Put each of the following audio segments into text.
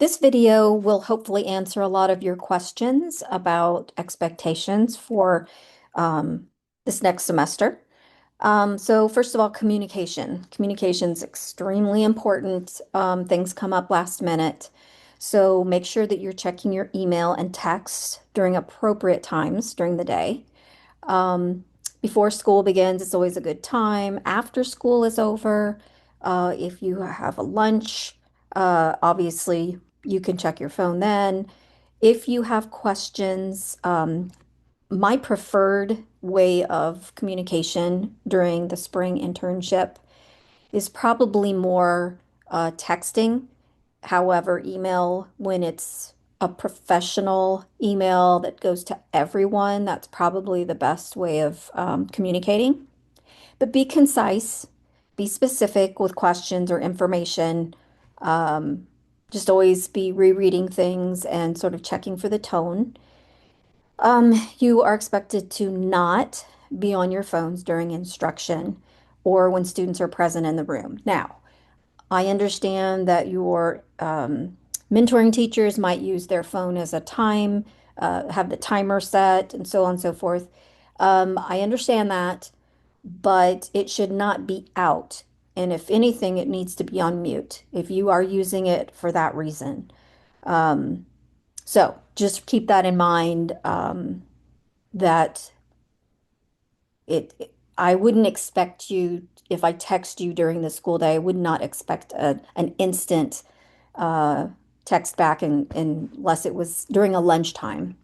This video will hopefully answer a lot of your questions about expectations for um, this next semester. So first of all, communication. Communication is extremely important. Things come up last minute. So make sure that you're checking your email and text during appropriate times during the day. Um, Before school begins, it's always a good time. After school is over, if you have a lunch, obviously you can check your phone then. If you have questions, my preferred way of communication during the spring internship is probably more texting. However, email, when it's a professional email that goes to everyone, that's probably the best way of communicating. But be concise, be specific with questions or information. Um, just always be rereading things and sort of checking for the tone. You are expected to not be on your phones during instruction or when students are present in the room. Now, I understand that your mentoring teachers might use their phone as a time, have the timer set, and so on and so forth. I understand that, but it should not be out. And if anything, it needs to be on mute if you are using it for that reason. Um, so just keep that in mind, that I wouldn't expect you, if I text you during the school day, I would not expect an instant uh, text back unless it was during a lunchtime.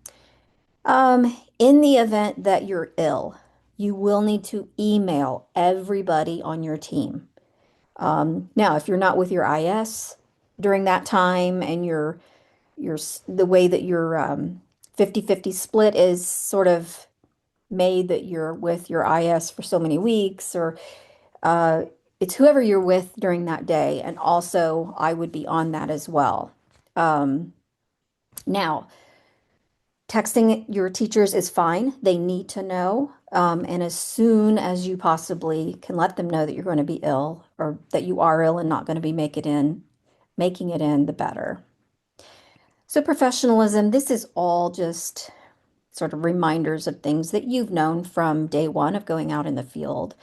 In the event that you're ill, you will need to email everybody on your team. Now, if you're not with your IS during that time and the way that your 50-50 split is sort of made that you're with your IS for so many weeks, or uh, it's whoever you're with during that day. And also, I would be on that as well. Um, Now, texting your teachers is fine. They need to know. And as soon as you possibly can let them know that you're going to be ill or that you are ill and not going to be making it in, the better. So professionalism, this is all just sort of reminders of things that you've known from day one of going out in the field.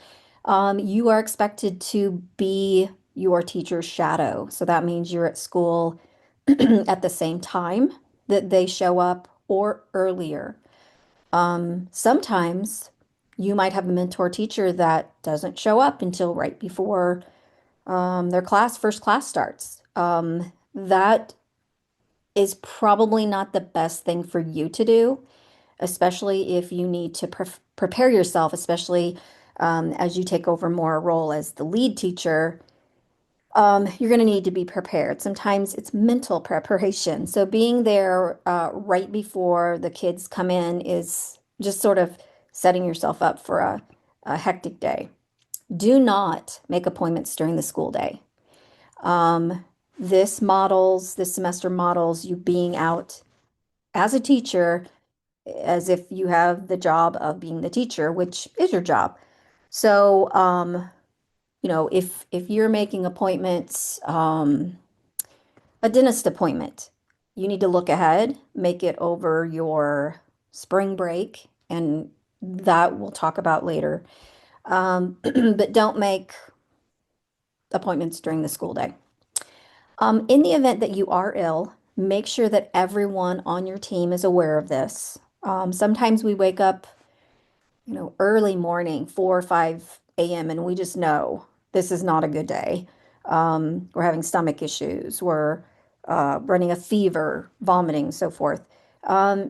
You are expected to be your teacher's shadow. So that means you're at school at the same time that they show up or earlier. Sometimes you might have a mentor teacher that doesn't show up until right before their first class starts. That is probably not the best thing for you to do, especially if you need to prepare yourself, especially as you take over more a role as the lead teacher. You're going to need to be prepared. Sometimes it's mental preparation. So being there right before the kids come in is just sort of setting yourself up for a hectic day. Do not make appointments during the school day. Um, this semester models you being out as a teacher as if you have the job of being the teacher, which is your job. So, if you're making appointments, a dentist appointment, you need to look ahead, make it over your spring break, and that we'll talk about later. But don't make appointments during the school day. In the event that you are ill, make sure that everyone on your team is aware of this. Sometimes we wake up, early morning, 4 or 5 a.m., and we just know this is not a good day. We're having stomach issues, we're running a fever, vomiting, so forth.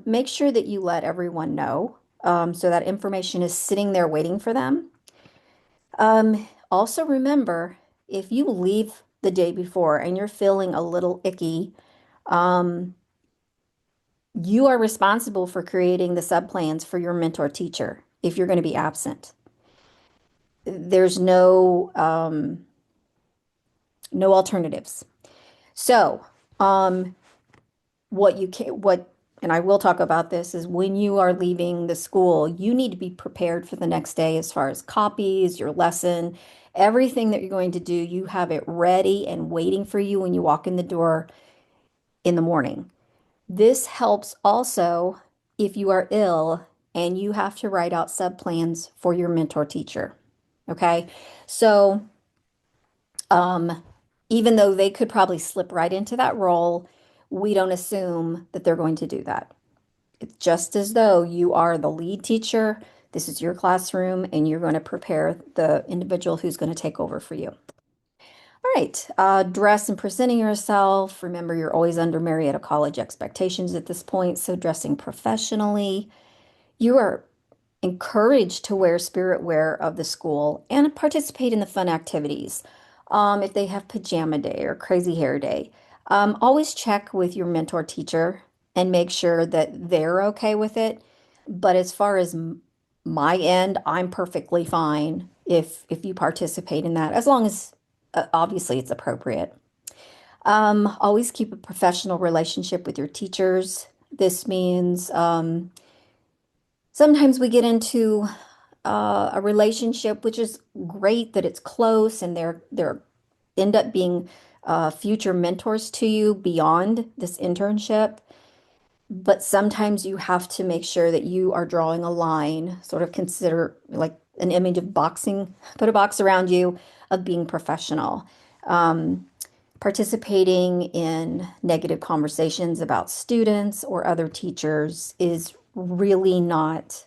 Make sure that you let everyone know so that information is sitting there waiting for them. Also remember, if you leave the day before and you're feeling a little icky, um, you are responsible for creating the subplans for your mentor teacher if you're going to be absent. There's no alternatives. So, what you can, what, and I will talk about this, is when you are leaving the school, you need to be prepared for the next day as far as copies, your lesson, everything that you're going to do, you have it ready and waiting for you when you walk in the door. in the morning. This helps also if you are ill and you have to write out subplans for your mentor teacher. Okay. So, um, even though they could probably slip right into that role, we don't assume that they're going to do that. It's just as though you are the lead teacher, this is your classroom, and you're going to prepare the individual who's going to take over for you. All right, dress and presenting yourself. Remember, you're always under Marietta College expectations at this point, so dressing professionally. You are encouraged to wear spirit wear of the school and participate in the fun activities. If they have pajama day or crazy hair day, always check with your mentor teacher and make sure that they're okay with it. But as far as my end, I'm perfectly fine if you participate in that, as long as obviously it's appropriate. Always keep a professional relationship with your teachers. This means sometimes we get into a relationship, which is great that it's close and they're end up being future mentors to you beyond this internship. But sometimes you have to make sure that you are drawing a line, sort of consider like an image of boxing, put a box around you of being professional. Um, Participating in negative conversations about students or other teachers is really not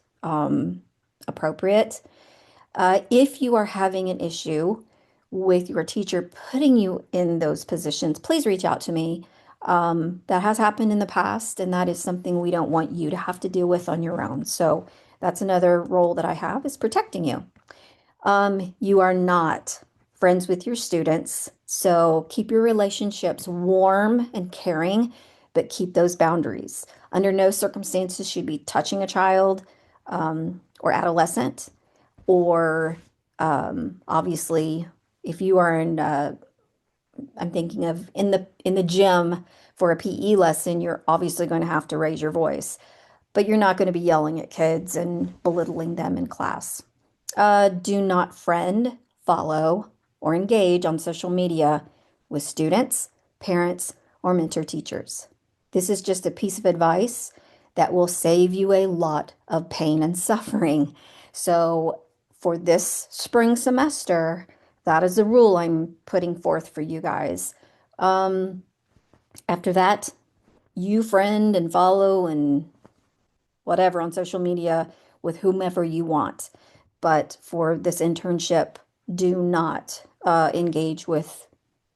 appropriate. If you are having an issue with your teacher putting you in those positions, please reach out to me. That has happened in the past, and that is something we don't want you to have to deal with on your own. So that's another role that I have is protecting you. You are not friends with your students, so keep your relationships warm and caring, but keep those boundaries. Under no circumstances should be touching a child or adolescent, or obviously, if you are in, I'm thinking of in the gym for a PE lesson, you're obviously going to have to raise your voice, but you're not going to be yelling at kids and belittling them in class. Do not friend, follow, or engage on social media with students, parents, or mentor teachers. This is just a piece of advice that will save you a lot of pain and suffering. So, for this spring semester, that is a rule I'm putting forth for you guys. Um, After that, you friend and follow and whatever on social media with whomever you want. But for this internship, do not engage with,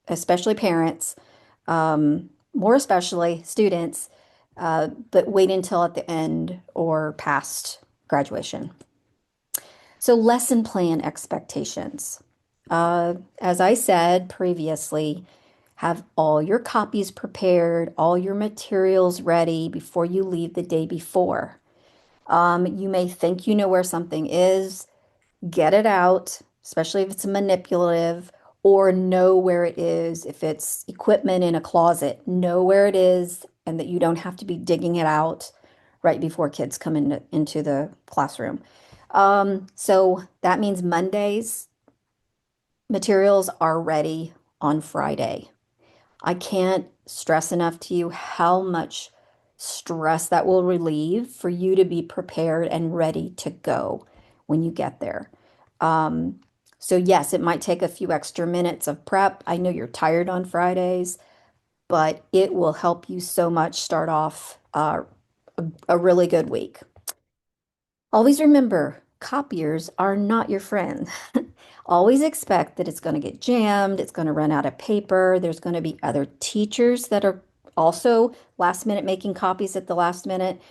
especially parents, more especially students, but wait until at the end or past graduation. So, lesson plan expectations. As I said previously, have all your copies prepared, all your materials ready before you leave the day before. You may think you know where something is, get it out, especially if it's manipulative, or know where it is. If it's equipment in a closet, know where it is and that you don't have to be digging it out right before kids come into the classroom. So that means Mondays materials are ready on Friday. I can't stress enough to you how much stress that will relieve for you to be prepared and ready to go when you get there. Um, so yes, it might take a few extra minutes of prep. I know you're tired on Fridays, but it will help you so much start off a really good week. Always remember, copiers are not your friend. Always expect that it's going to get jammed, it's going to run out of paper, there's going to be other teachers that are also last minute making copies at the last minute.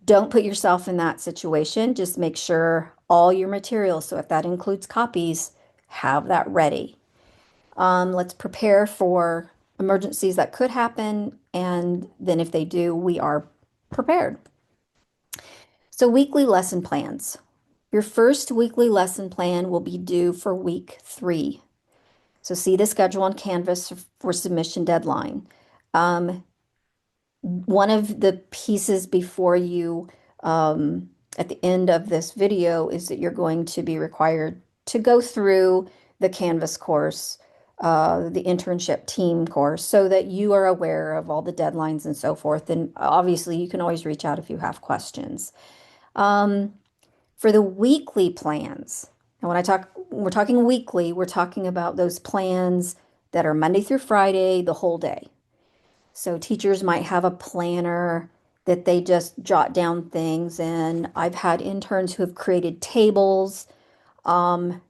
Don't put yourself in that situation. Just make sure all your materials, so if that includes copies, have that ready. Let's prepare for emergencies that could happen, and then if they do, we are prepared. So, weekly lesson plans. Your first weekly lesson plan will be due for week 3. So, see the schedule on Canvas for submission deadline. Um, One of the pieces before you, at the end of this video, is that you're going to be required to go through the Canvas course. the internship team course so that you are aware of all the deadlines and so forth. And obviously, you can always reach out if you have questions. Um, for the weekly plans, and we're talking weekly, we're talking about those plans that are Monday through Friday, the whole day. So teachers might have a planner that they just jot down things in. I've had interns who have created tables. Um,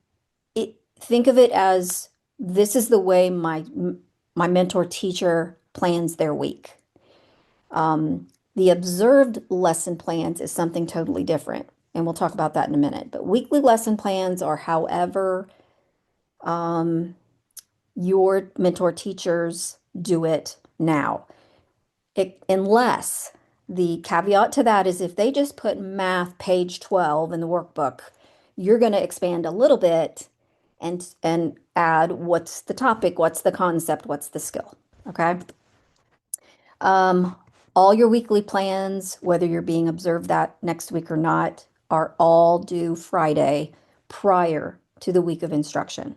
think of it as this is the way my mentor teacher plans their week. The observed lesson plans is something totally different, and we'll talk about that in a minute. But weekly lesson plans are however um, your mentor teachers do it now. Unless the caveat to that is if they just put math page 12 in the workbook, you're going to expand a little bit and add what's the topic, what's the concept, what's the skill. Okay. Um, all your weekly plans, whether you're being observed that next week or not, are all due Friday prior to the week of instruction.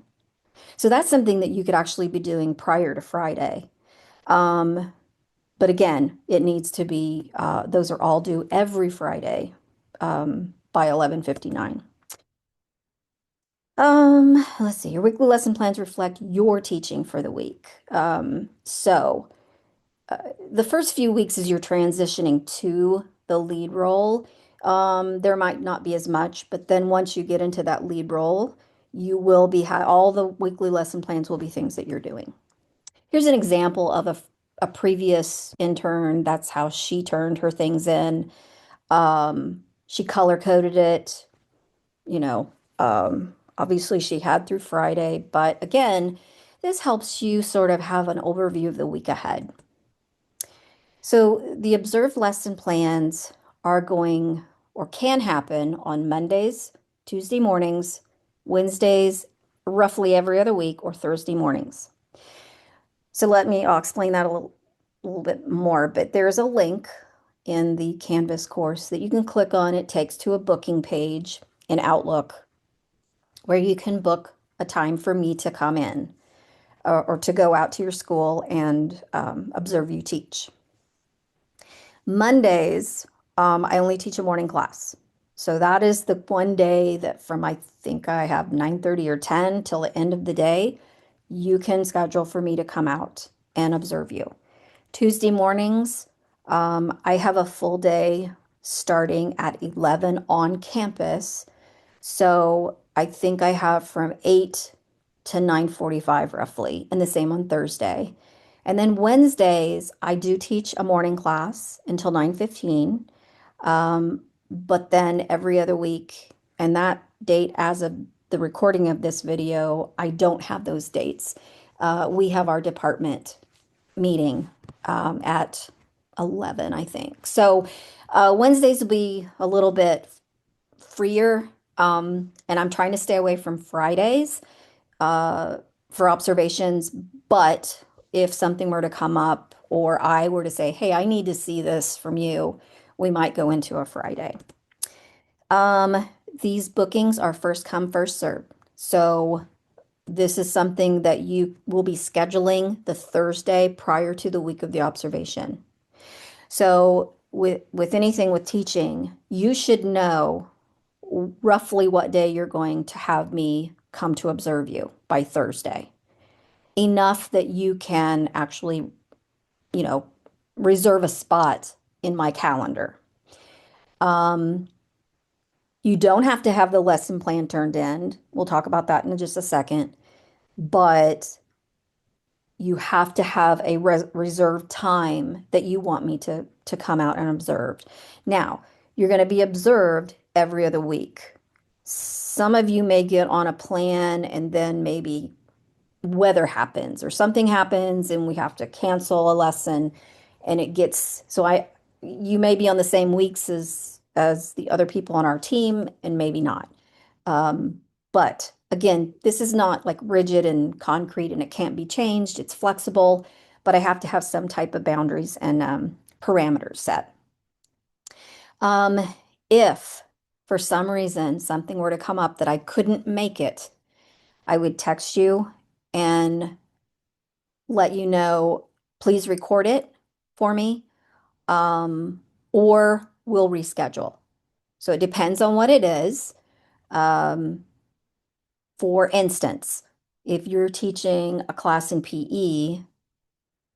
So that's something that you could actually be doing prior to Friday. Um, but again, it needs to be, those are all due every Friday by 11:59. Let's see, your weekly lesson plans reflect your teaching for the week. The first few weeks as you're transitioning to the lead role, there might not be as much, but then once you get into that lead role, you will be, all the weekly lesson plans will be things that you're doing. Here's an example of a previous intern. That's how she turned her things in. She color coded it, you know, obviously she had through Friday, but again, this helps you sort of have an overview of the week ahead. So the observed lesson plans are going or can happen on Mondays, Tuesday mornings, Wednesdays, roughly every other week, or Thursday mornings. So I'll explain that little bit more, but there's a link in the Canvas course that you can click on. It takes to a booking page in Outlook where you can book a time for me to come in or to go out to your school and observe you teach. Mondays, I only teach a morning class. So that is the one day that from I think I have 9:30 or 10 till the end of the day, you can schedule for me to come out and observe you. Tuesday mornings, I have a full day starting at 11 on campus. So I think I have from 8 to 9:45 roughly, and the same on Thursday. And then Wednesdays, I do teach a morning class until 9:15. But then every other week, and that date as of the recording of this video, I don't have those dates. We have our department meeting at 11, I think. So Wednesdays will be a little bit freer, and I'm trying to stay away from Fridays for observations. But if something were to come up or I were to say, hey, I need to see this from you, we might go into a Friday. These bookings are first come, first served. So this is something that you will be scheduling the Thursday prior to the week of the observation. So with anything with teaching, you should know roughly what day you're going to have me come to observe you by Thursday. Enough that you can actually, you know, reserve a spot in my calendar. You don't have to have the lesson plan turned in. We'll talk about that in just a second. But you have to have a reserved time that you want me to come out and observe. Now, you're going to be observed every other week. Some of you may get on a plan and then maybe weather happens or something happens and we have to cancel a lesson and it gets so I you may be on the same weeks as the other people on our team and maybe not. But again, this is not like rigid and concrete and it can't be changed. It's flexible, but I have to have some type of boundaries and parameters set. If for some reason something were to come up that I couldn't make it, I would text you and let you know, please record it for me, um, or we'll reschedule. So it depends on what it is. Um, for instance, if you're teaching a class in PE,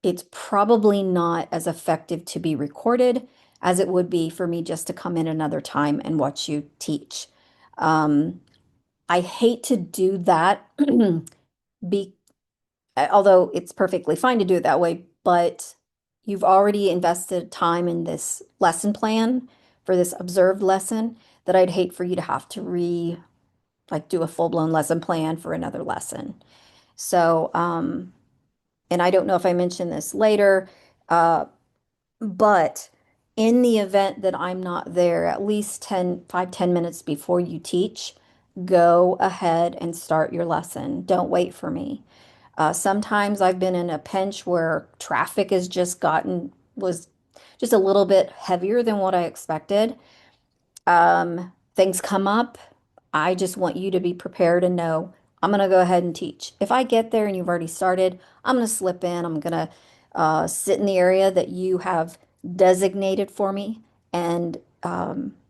it's probably not as effective to be recorded as it would be for me just to come in another time and watch you teach. Um, I hate to do that, be, although it's perfectly fine to do it that way, but you've already invested time in this lesson plan for this observed lesson that I'd hate for you to have to like do a full-blown lesson plan for another lesson. So, and I don't know if I mentioned this later, uh, but in the event that I'm not there, at least 5, 10 minutes before you teach, go ahead and start your lesson. Don't wait for me. Sometimes I've been in a pinch where traffic was just a little bit heavier than what I expected. Things come up. I just want you to be prepared and know I'm going to go ahead and teach. If I get there and you've already started, I'm going to slip in. I'm going to sit in the area that you have designated for me. And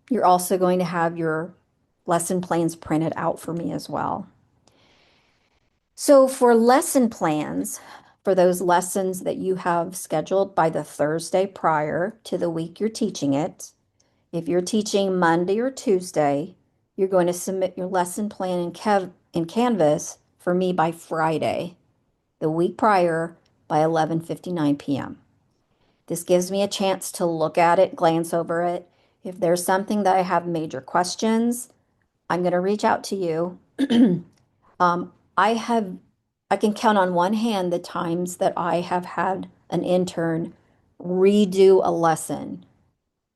you're also going to have your lesson plans printed out for me as well. So for lesson plans, for those lessons that you have scheduled by the Thursday prior to the week you're teaching it, if you're teaching Monday or Tuesday, you're going to submit your lesson plan in Canvas for me by Friday, the week prior by 11:59 p.m. This gives me a chance to look at it, glance over it. If there's something that I have major questions, I'm going to reach out to you. I can count on one hand the times that I have had an intern redo a lesson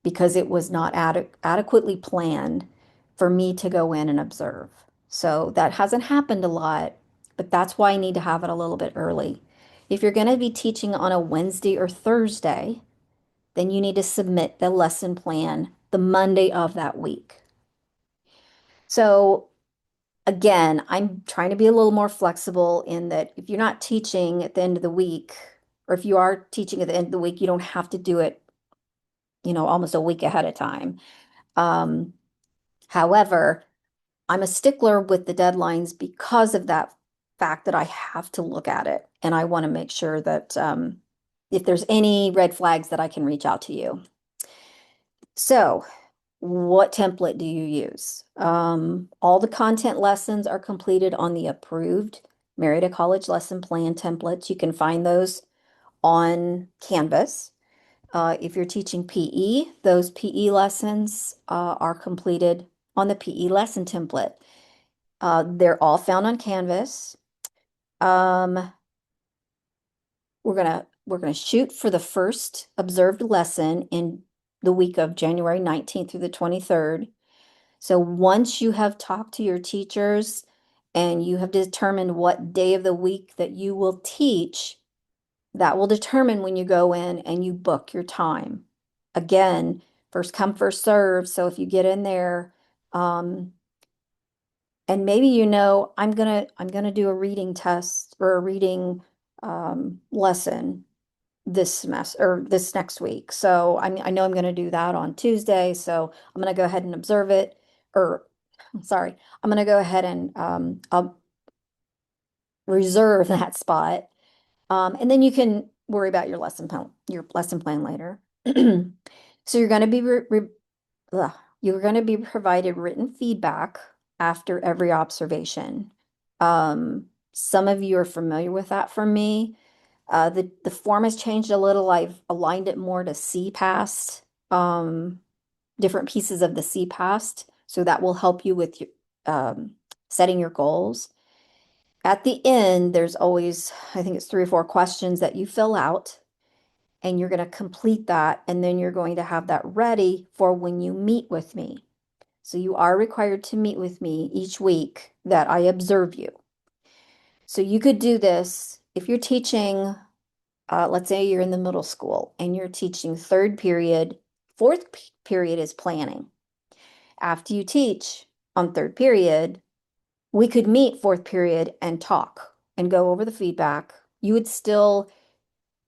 because it was not adequately planned for me to go in and observe. So that hasn't happened a lot, but that's why I need to have it a little bit early. If you're going to be teaching on a Wednesday or Thursday, then you need to submit the lesson plan the Monday of that week. So again, I'm trying to be a little more flexible in that if you're not teaching at the end of the week, or if you are teaching at the end of the week, you don't have to do it, almost a week ahead of time. Um, However, I'm a stickler with the deadlines because of that fact that I have to look at it. And I want to make sure that if there's any red flags that I can reach out to you. So, what template do you use? All the content lessons are completed on the approved Merida College lesson plan templates. You can find those on Canvas. If you're teaching PE, those PE lessons are completed on the PE lesson template. They're all found on Canvas. Um, we're gonna shoot for the first observed lesson in the week of January 19th through the 23rd. So once you have talked to your teachers and you have determined what day of the week that you will teach, that will determine when you go in and you book your time. Again, first come, first serve. So if you get in there, and maybe I'm gonna do a reading test or a reading lesson this semester or this next week. So I know I'm gonna do that on Tuesday. So I'm gonna go ahead and observe it. Or sorry, I'm gonna go ahead and I'll reserve that spot. And then you can worry about your lesson plan later. So you're going to be provided written feedback after every observation. Some of you are familiar with that from me. The form has changed a little. I've aligned it more to CPAST, different pieces of the CPAST, so that will help you with setting your goals. At the end, there's always, I think it's 3 or 4 questions that you fill out, and you're going to complete that, and then you're going to have that ready for when you meet with me. So you are required to meet with me each week that I observe you. So you could do this if you're teaching, let's say you're in the middle school and you're teaching third period, fourth period is planning. After you teach on third period, we could meet fourth period and talk. and go over the feedback. You would still,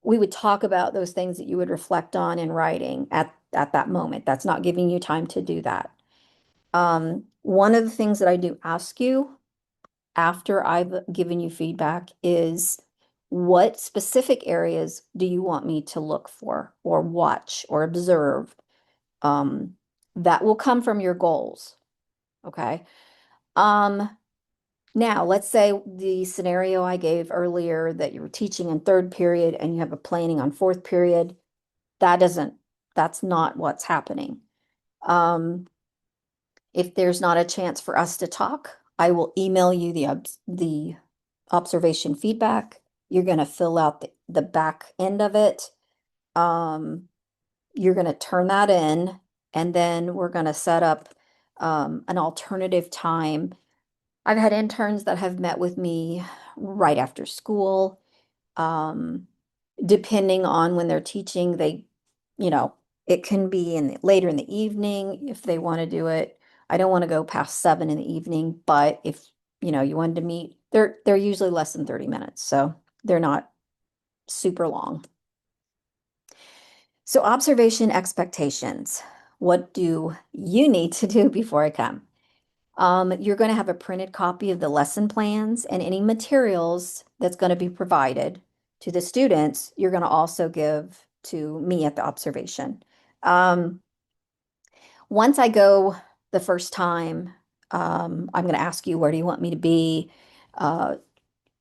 we would talk about those things that you would reflect on in writing at that moment. That's not giving you time to do that. One of the things that I do ask you after I've given you feedback is what specific areas do you want me to look for or watch or observe? Um, that will come from your goals. Okay. Um, Now, let's say the scenario I gave earlier that you were teaching in third period and you have a planning on fourth period. That doesn't, that's not what's happening. Um, if there's not a chance for us to talk, I will email you the observation feedback. You're going to fill out the back end of it. Um, you're going to turn that in, and then we're going to set up an alternative time. I've had interns that have met with me right after school. Um, Depending on when they're teaching, you know, it can be later in the evening if they want to do it. I don't want to go past 7 in the evening, but if, you wanted to meet, they're usually less than 30 minutes, so they're not super long. So observation expectations. What do you need to do before I come? You're going to have a printed copy of the lesson plans and any materials that's going to be provided to the students, you're going to also give to me at the observation. Um, Once I go the first time, I'm going to ask you, where do you want me to be? Uh,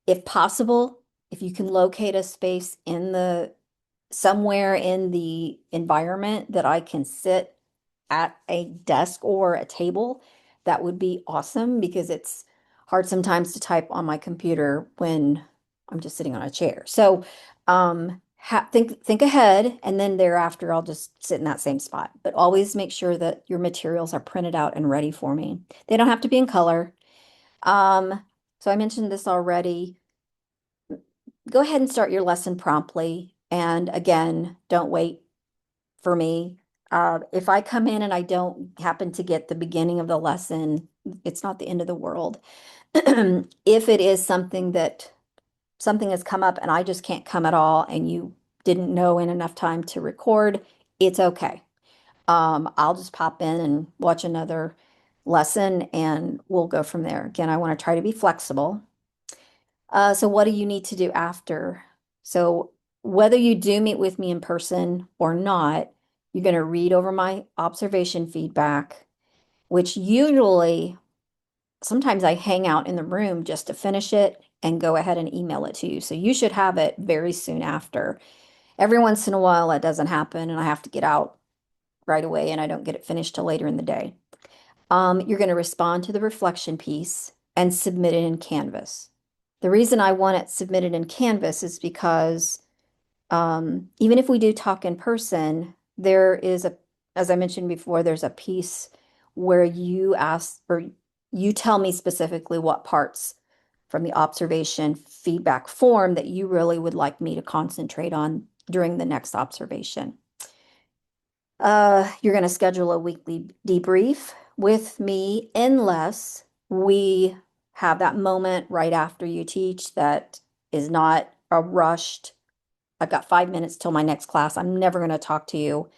if possible, if you can locate a space somewhere in the environment that I can sit at a desk or a table, that would be awesome because it's hard sometimes to type on my computer when I'm just sitting on a chair. So think ahead, and then thereafter I'll just sit in that same spot. But always make sure that your materials are printed out and ready for me. They don't have to be in color. Um, so I mentioned this already. Go ahead and start your lesson promptly. And again, don't wait for me. If I come in and I don't happen to get the beginning of the lesson, it's not the end of the world. If it is something has come up and I just can't come at all and you didn't know in enough time to record, it's okay. I'll just pop in and watch another lesson and we'll go from there. Again, I want to try to be flexible. So what do you need to do after? So whether you do meet with me in person or not, you're going to read over my observation feedback, which usually, sometimes I hang out in the room just to finish it and go ahead and email it to you. So you should have it very soon after. Every once in a while, that doesn't happen and I have to get out right away and I don't get it finished till later in the day. You're going to respond to the reflection piece and submit it in Canvas. The reason I want it submitted in Canvas is because even if we do talk in person, as I mentioned before, there's a piece where you ask or you tell me specifically what parts from the observation feedback form that you really would like me to concentrate on during the next observation. You're going to schedule a weekly debrief with me unless we have that moment right after you teach that is not a rushed, I've got 5 minutes till my next class. I'm never going to talk to you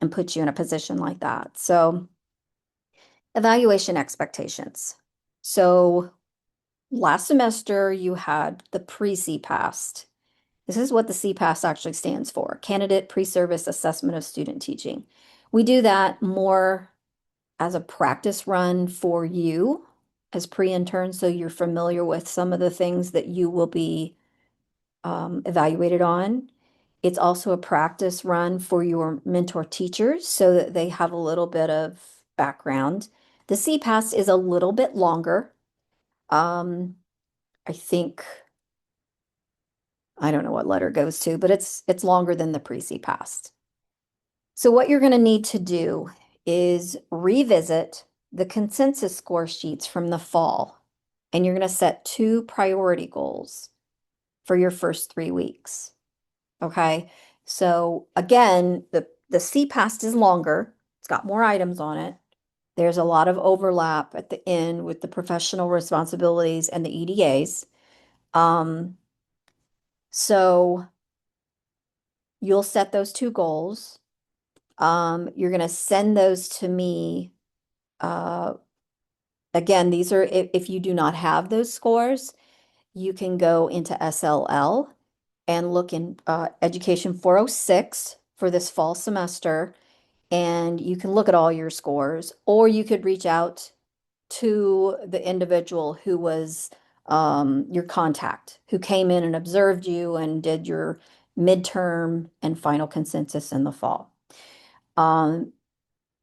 and put you in a position like that. So, evaluation expectations. So, last semester you had the pre-CPAS. This is what the CPAS actually stands for, Candidate Pre-Service Assessment of Student Teaching. We do that more as a practice run for you as pre-interns, so you're familiar with some of the things that you will be evaluated on. It's also a practice run for your mentor teachers so that they have a little bit of background. The CPAS is a little bit longer. Um, I think I don't know what letter it goes to, but it's longer than the pre-CPAS. So what you're going to need to do is revisit the consensus score sheets from the fall, and you're going to set 2 priority goals for your first 3 weeks. Okay. So again, the CPAS is longer. It's got more items on it. There's a lot of overlap at the end with the professional responsibilities and the EDAs. Um, so you'll set those two goals. You're going to send those to me. Uh, Again, these are if you do not have those scores, you can go into SLL and look in Education 406 for this fall semester, and you can look at all your scores, or you could reach out to the individual who was your contact, who came in and observed you and did your midterm and final consensus in the fall. Um,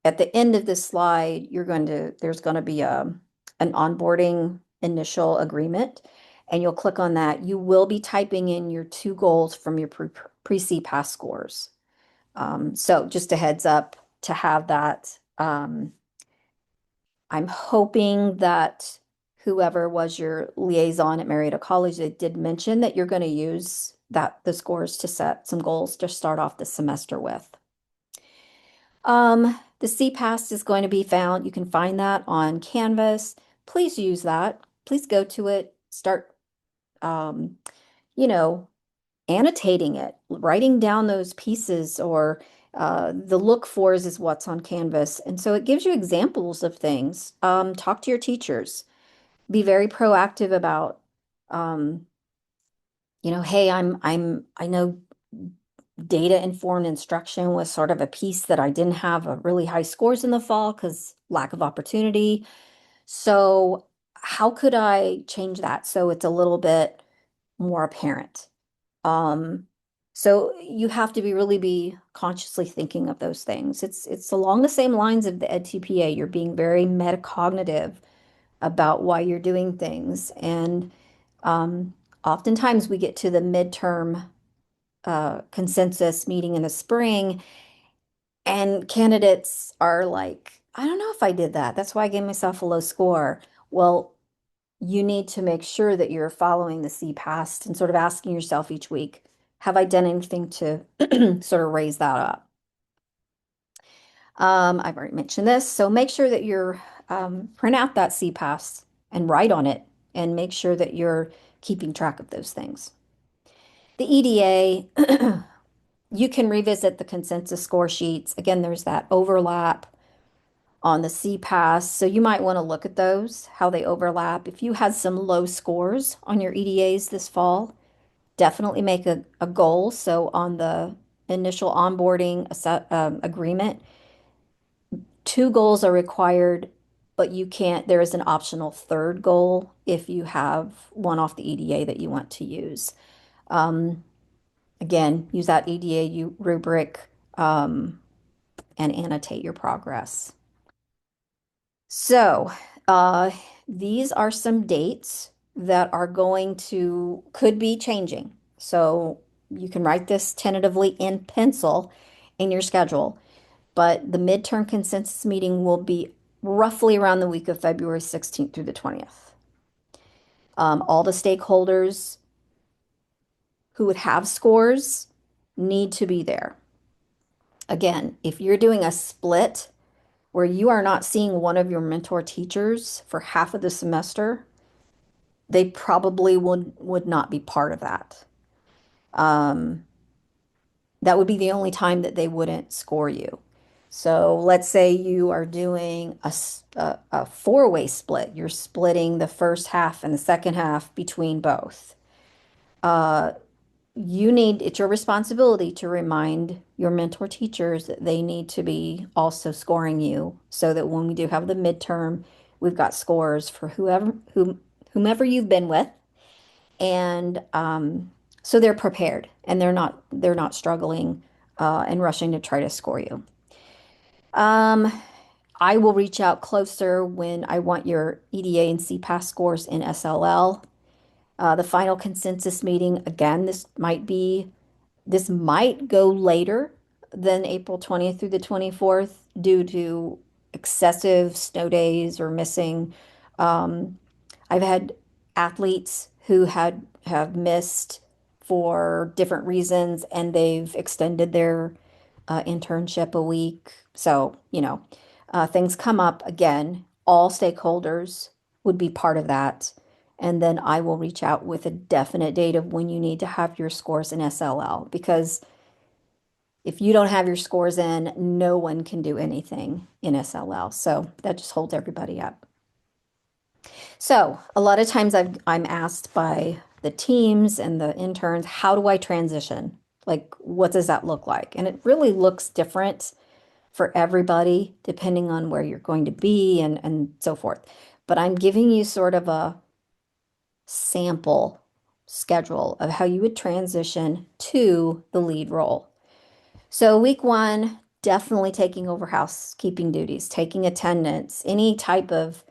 at the end of this slide, there's going to be an onboarding initial agreement, and you'll click on that. You will be typing in your two goals from your pre-CPAS scores. So just a heads up to have that. I'm hoping that whoever was your liaison at Marietta College, they did mention that you're going to use the scores to set some goals to start off the semester with. The CPAS is going to be found. You can find that on Canvas. Please use that. Please go to it. Start, um, you know, annotating it, writing down those pieces, or the look fors is what's on Canvas. And so it gives you examples of things. Talk to your teachers. Be very proactive about, um, hey, I know data informed instruction was sort of a piece that I didn't have a really high scores in the fall because lack of opportunity. So how could I change that so it's a little bit more apparent? Um, so you have to really be consciously thinking of those things. It's along the same lines of the EdTPA. You're being very metacognitive about why you're doing things. And um, oftentimes we get to the midterm consensus meeting in the spring, and candidates are like, I don't know if I did that. That's why I gave myself a low score. Well, you need to make sure that you're following the CPAS and sort of asking yourself each week, have I done anything to sort of raise that up? I've already mentioned this, so make sure that you're print out that CPAS and write on it and make sure that you're keeping track of those things. The EDA, you can revisit the consensus score sheets. Again, there's that overlap on the CPAS, so you might want to look at those, how they overlap. If you had some low scores on your EDAs this fall, definitely make a goal. So on the initial onboarding agreement, two goals are required, but you can't, there is an optional third goal if you have one off the EDA that you want to use. Um, Again, use that EDA rubric and annotate your progress. So, uh, these are some dates that are could be changing. So you can write this tentatively in pencil in your schedule, but the midterm consensus meeting will be roughly around the week of February 16th through the 20th. All the stakeholders who would have scores need to be there. Again, if you're doing a split where you are not seeing one of your mentor teachers for half of the semester, they probably would not be part of that. Um, that would be the only time that they wouldn't score you. So let's say you are doing a four-way split. You're splitting the first half and the second half between both. Uh, it's your responsibility to remind your mentor teachers that they need to be also scoring you so that when we do have the midterm, we've got scores for whomever you've been with. And so they're prepared and they're not struggling and rushing to try to score you. Um, I will reach out closer when I want your EDA and CPAS scores in SLL. The final consensus meeting, again, this might go later than April 20th through the 24th due to excessive snow days or missing. Um, I've had athletes who have missed for different reasons and they've extended their internship a week. So, things come up again. All stakeholders would be part of that. And then I will reach out with a definite date of when you need to have your scores in SLL. Because if you don't have your scores in, no one can do anything in SLL. So that just holds everybody up. So a lot of times I'm asked by the teams and the interns, how do I transition? Like, what does that look like? And it really looks different for everybody, depending on where you're going to be and so forth. But I'm giving you sort of a sample schedule of how you would transition to the lead role. So week one, definitely taking over housekeeping duties, taking attendance, any type of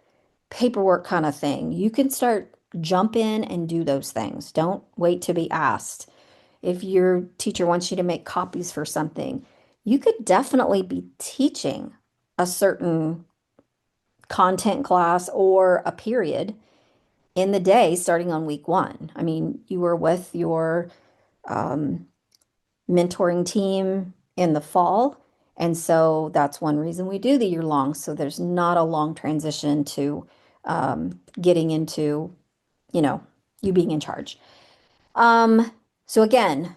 paperwork kind of thing. You can start jump in and do those things. Don't wait to be asked. If your teacher wants you to make copies for something, you could definitely be teaching a certain content class or a period in the day starting on week one. I mean, you were with your um, mentoring team in the fall. And so that's one reason we do the year long. So there's not a long transition to getting into, you know, you being in charge. Um, so again,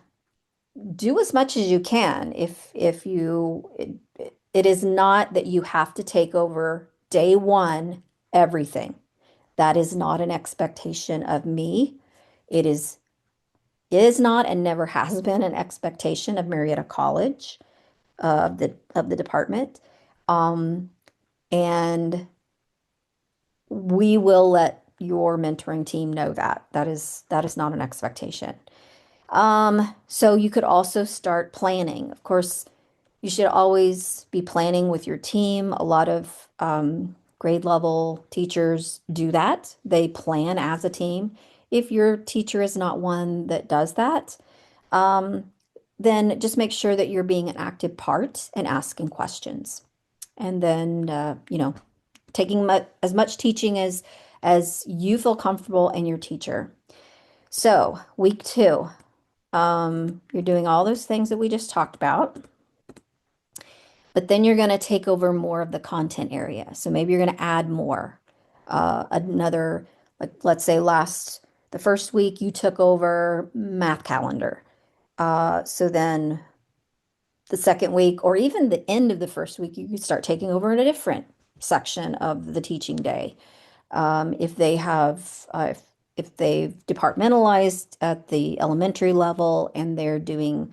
do as much as you can. If you, it is not that you have to take over day one, everything. That is not an expectation of me. It is not and never has been an expectation of Marietta College, of the department. Um, and we will let your mentoring team know that. That is not an expectation. So you could also start planning. Of course, you should always be planning with your team. A lot of grade level teachers do that. They plan as a team. If your teacher is not one that does that, um, then just make sure that you're being an active part and asking questions. And then, taking as much teaching as you feel comfortable and your teacher. So, week two, you're doing all those things that we just talked about, but then you're going to take over more of the content area. So maybe you're going to add more. Another, like let's say the first week you took over math calendar. So then the second week, or even the end of the first week, you could start taking over in a different section of the teaching day. If they have, if they've departmentalized at the elementary level and they're doing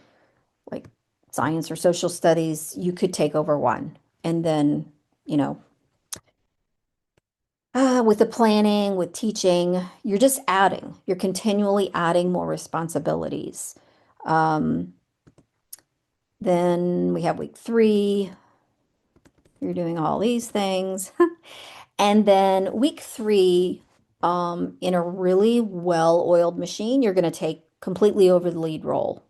like science or social studies, you could take over one. And then, you know, with the planning, with teaching, you're just adding, you're continually adding more responsibilities. Um, then we have week three, you're doing all these things. And then week three, in a really well-oiled machine, you're going to take completely over the lead role.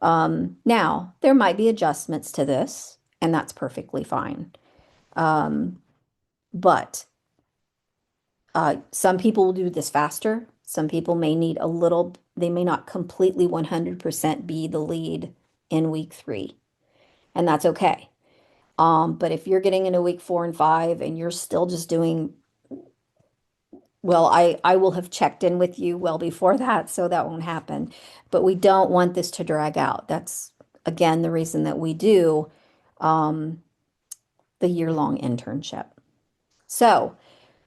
Now, there might be adjustments to this, and that's perfectly fine. Um, but some people will do this faster. Some people may need a little, they may not completely 100% be the lead in week three, and that's okay. But if you're getting into week four and five and you're still just doing, well, I will have checked in with you well before that, so that won't happen. But we don't want this to drag out. That's again the reason that we do um, the year-long internship. So,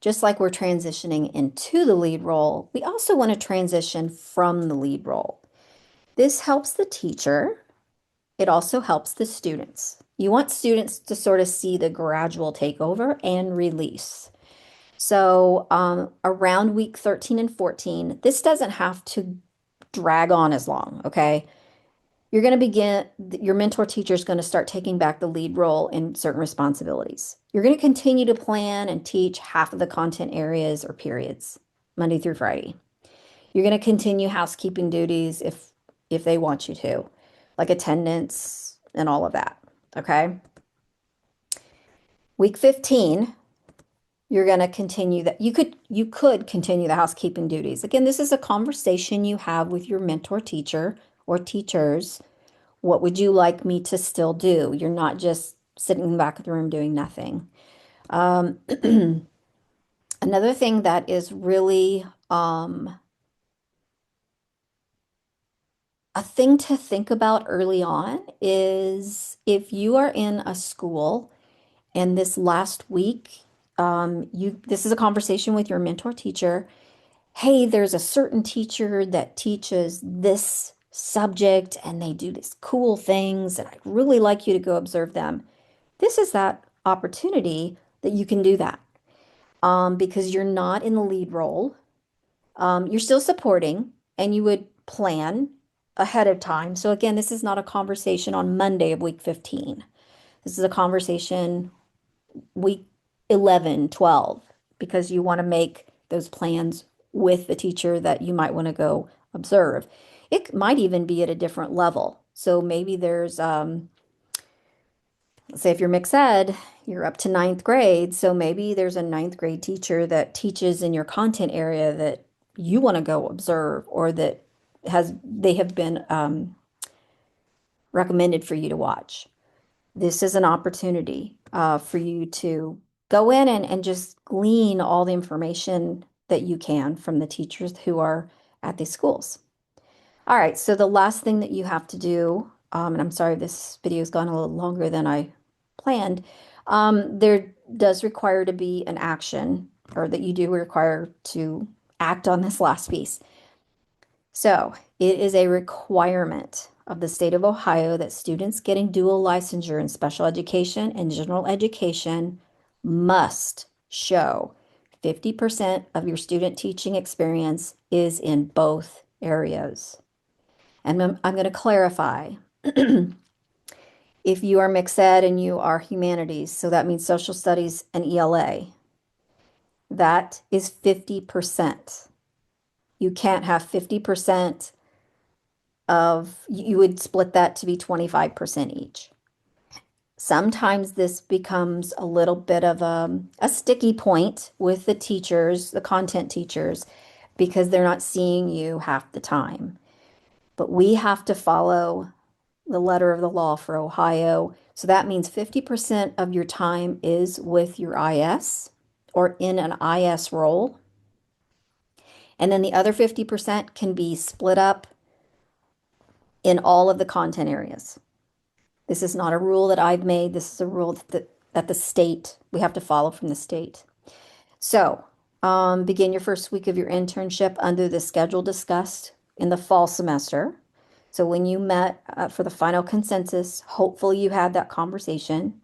just like we're transitioning into the lead role, we also want to transition from the lead role. This helps the teacher. It also helps the students. You want students to sort of see the gradual takeover and release. So, around week 13 and 14, this doesn't have to drag on as long, okay? You're going to begin, your mentor teacher is going to start taking back the lead role in certain responsibilities. You're going to continue to plan and teach half of the content areas or periods, Monday through Friday. You're going to continue housekeeping duties if they want you to, like attendance and all of that, okay? Week 15, you're going to continue that. You could continue the housekeeping duties. Again, this is a conversation you have with your mentor teacher or teachers. What would you like me to still do? You're not just sitting in the back of the room doing nothing. Um, Another thing that is really Um, a thing to think about early on is if you are in a school and this last week, this is a conversation with your mentor teacher. Hey, there's a certain teacher that teaches this subject and they do these cool things, and I'd really like you to go observe them. This is that opportunity that you can do that because you're not in the lead role. You're still supporting and you would plan ahead of time. So, again, this is not a conversation on Monday of week 15. This is a conversation week 11, 12, because you want to make those plans with the teacher that you might want to go observe. It might even be at a different level. So maybe there's, let's say if you're mixed ed, you're up to ninth grade. So maybe there's a ninth grade teacher that teaches in your content area that you want to go observe or that they have been recommended for you to watch. This is an opportunity for you to go in and just glean all the information that you can from the teachers who are at these schools. All right, so the last thing that you have to do, and I'm sorry this video has gone a little longer than I planned, there does require to be an action, or that you do require to act on this last piece. So it is a requirement of the state of Ohio that students getting dual licensure in special education and general education must show 50% of your student teaching experience is in both areas. And I'm going to clarify. If you are mixed ed and you are humanities, so that means social studies and ELA, that is 50%. You can't have 50% you would split that to be 25% each. Sometimes this becomes a little bit of a sticky point with the teachers, the content teachers, because they're not seeing you half the time. But we have to follow the letter of the law for Ohio. So that means 50% of your time is with your IS or in an IS role. And then the other 50% can be split up in all of the content areas. This is not a rule that I've made. This is a rule that the state, we have to follow from the state. So, begin your first week of your internship under the schedule discussed in the fall semester. So when you met for the final consensus, hopefully you had that conversation.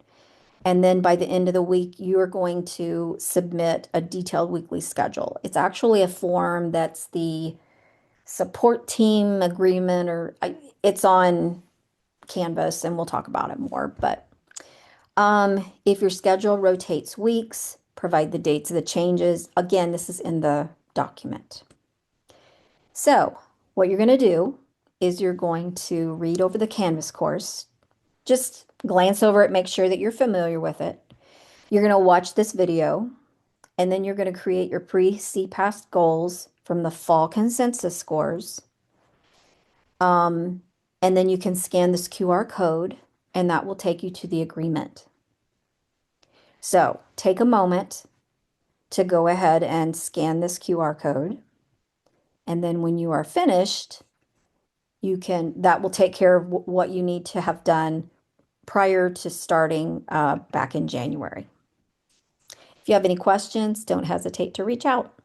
And then by the end of the week, you are going to submit a detailed weekly schedule. It's actually a form that's the support team agreement, it's on Canvas, and we'll talk about it more. But if your schedule rotates weeks, provide the dates of the changes. Again, this is in the document. So what you're going to do is you're going to read over the Canvas course. Just glance over it, make sure that you're familiar with it. You're going to watch this video, and then you're going to create your pre-CPAS goals from the fall consensus scores. And then you can scan this QR code, and that will take you to the agreement. So take a moment to go ahead and scan this QR code. And then when you are finished, that will take care of what you need to have done prior to starting back in January. If you have any questions, don't hesitate to reach out.